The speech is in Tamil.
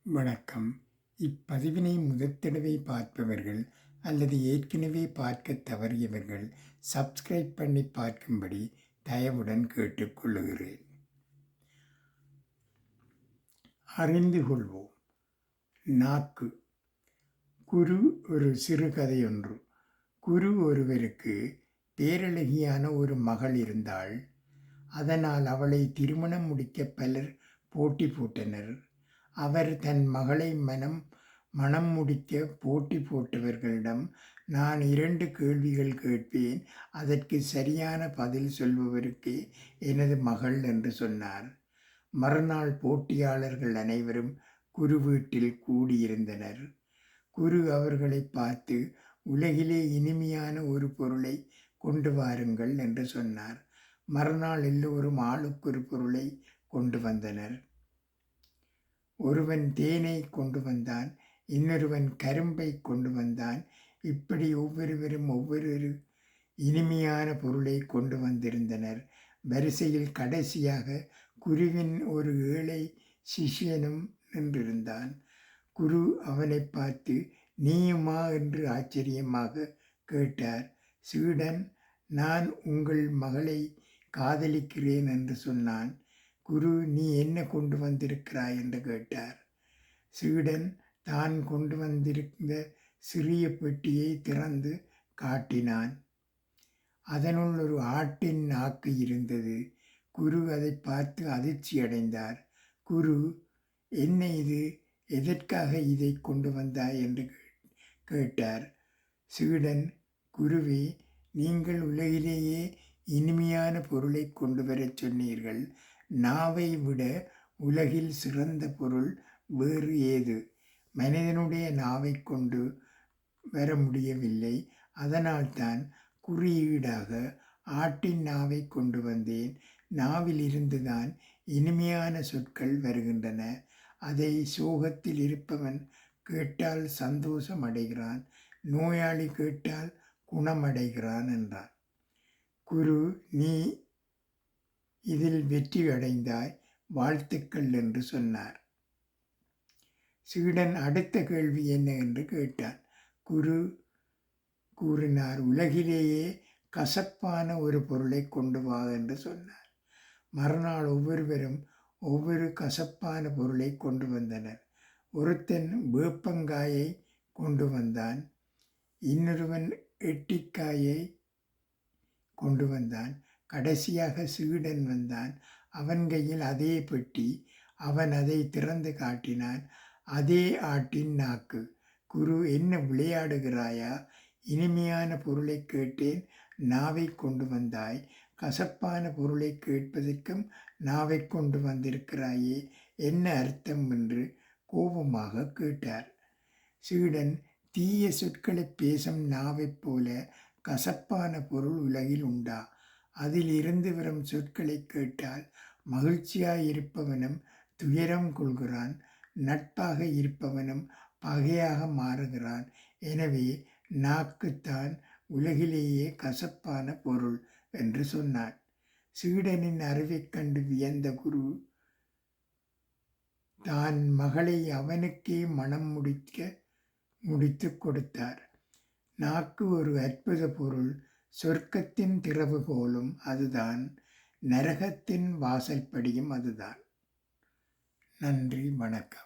வணக்கம். இப்பதிவினை முதற்தடவை பார்ப்பவர்கள் அல்லது ஏற்கனவே பார்க்க தவறியவர்கள் சப்ஸ்கிரைப் பண்ணி பார்க்கும்படி தயவுடன் கேட்டுக்கொள்ளுகிறேன். அறிந்து கொள்வோம். நாக்கு. குரு ஒரு சிறுகதையொன்று. குரு ஒருவருக்கு பேரழகியான ஒரு மகள் இருந்தாள். அதனால் அவளை திருமணம் முடிக்க பலர் போட்டி போட்டனர். அவர் தன் மகளை மனம் முடிக்க போட்டி போட்டவர்களிடம், நான் 2 கேள்விகள் கேட்பேன், அதற்கு சரியான பதில் சொல்பவருக்கே எனது மகள் என்று சொன்னார். மறுநாள் போட்டியாளர்கள் அனைவரும் குரு வீட்டில் கூடியிருந்தனர். குரு அவர்களை பார்த்து, உலகிலே இனிமையான ஒரு பொருளை கொண்டு வாருங்கள் என்று சொன்னார். மறுநாள் எல்லோரும் ஆளுக்கொரு பொருளை கொண்டு வந்தனர். ஒருவன் தேனை கொண்டு வந்தான், இன்னொருவன் கரும்பை கொண்டு வந்தான். இப்படி ஒவ்வொருவரும் ஒவ்வொரு இனிமையான பொருளை கொண்டு வந்திருந்தனர். வரிசையில் கடைசியாக குருவின் ஒரு ஏழை சிஷ்யனும் நின்றிருந்தான். குரு அவனை பார்த்து, நீயுமா என்று ஆச்சரியமாக கேட்டார். சீடன், நான் உங்கள் மகளை காதலிக்கிறேன் என்று சொன்னான். குரு, நீ என்ன கொண்டு வந்திருக்கிறாய் என்று கேட்டார். சீடன் தான் கொண்டு வந்திருந்த சிறிய பெட்டியை திறந்து காட்டினான். அதனுள் ஒரு ஆட்டின் நாக்கு இருந்தது. குரு அதை பார்த்து அதிர்ச்சி அடைந்தார். குரு, என்ன இது, எதற்காக இதை கொண்டு வந்தாய் என்று கேட்டார். சீடன், குருவே, நீங்கள் உலகிலேயே இனிமையான பொருளை கொண்டு வரச் சொன்னீர்கள். நாவை விட உலகில் சிறந்த பொருள் வேறு ஏது? மனிதனுடைய நாவை கொண்டு வர முடியவில்லை. அதனால்தான் குறியீடாக ஆட்டின் நாவை கொண்டு வந்தேன். நாவிலிருந்துதான் இனிமையான சொற்கள் வருகின்றன. அதை சோகத்தில் இருப்பவன் கேட்டால் சந்தோஷம் அடைகிறான், நோயாளி கேட்டால் குணமடைகிறான் என்றார். குரு, நீ இதில் வெற்றி அடைந்தாய், வாழ்த்துக்கள் என்று சொன்னார். சீடன் அடுத்த கேள்வி என்ன என்று கேட்டான். குரு கூறினார், உலகிலேயே கசப்பான ஒரு பொருளை கொண்டு வா என்று சொன்னார். மறுநாள் ஒவ்வொருவரும் ஒவ்வொரு கசப்பான பொருளை கொண்டு வந்தனர். ஒருத்தன் வேப்பங்காயை கொண்டு வந்தான், இன்னொருவன் எட்டிக்காயை கொண்டு வந்தான். கடைசியாக சீடன் வந்தான். அவன் கையில் அதே பெட்டி. அவன் அதை திறந்து காட்டினான். அதே ஆட்டின் நாக்கு. குரு, என்ன விளையாடுகிறாயா? இனிமையான பொருளை கேட்டேன், நாவை கொண்டு வந்தாய். கசப்பான பொருளை கேட்பதற்கும் நாவை கொண்டு வந்திருக்கிறாயே, என்ன அர்த்தம் என்று கோபமாக கேட்டார். சீடன், தீய சொற்களை பேசும் நாவைப் போல கசப்பான பொருள் உலகில் உண்டா? அதில் இருந்து வரும் சொற்களை கேட்டால் மகிழ்ச்சியாயிருப்பவனும் துயரம் கொள்கிறான், நட்பாக இருப்பவனும் பகையாக மாறுகிறான். எனவே நாக்குத்தான் உலகிலேயே கசப்பான பொருள் என்று சொன்னான். சீடனின் அறிவைக் கண்டு வியந்த குரு தான் மகளை அவனுக்கே மனம் முடித்து கொடுத்தார். நாக்கு ஒரு அற்புத பொருள். சொர்க்கத்தின் திறவுகோலும் அதுதான், நரகத்தின் வாசல்படியும் அதுதான். நன்றி, வணக்கம்.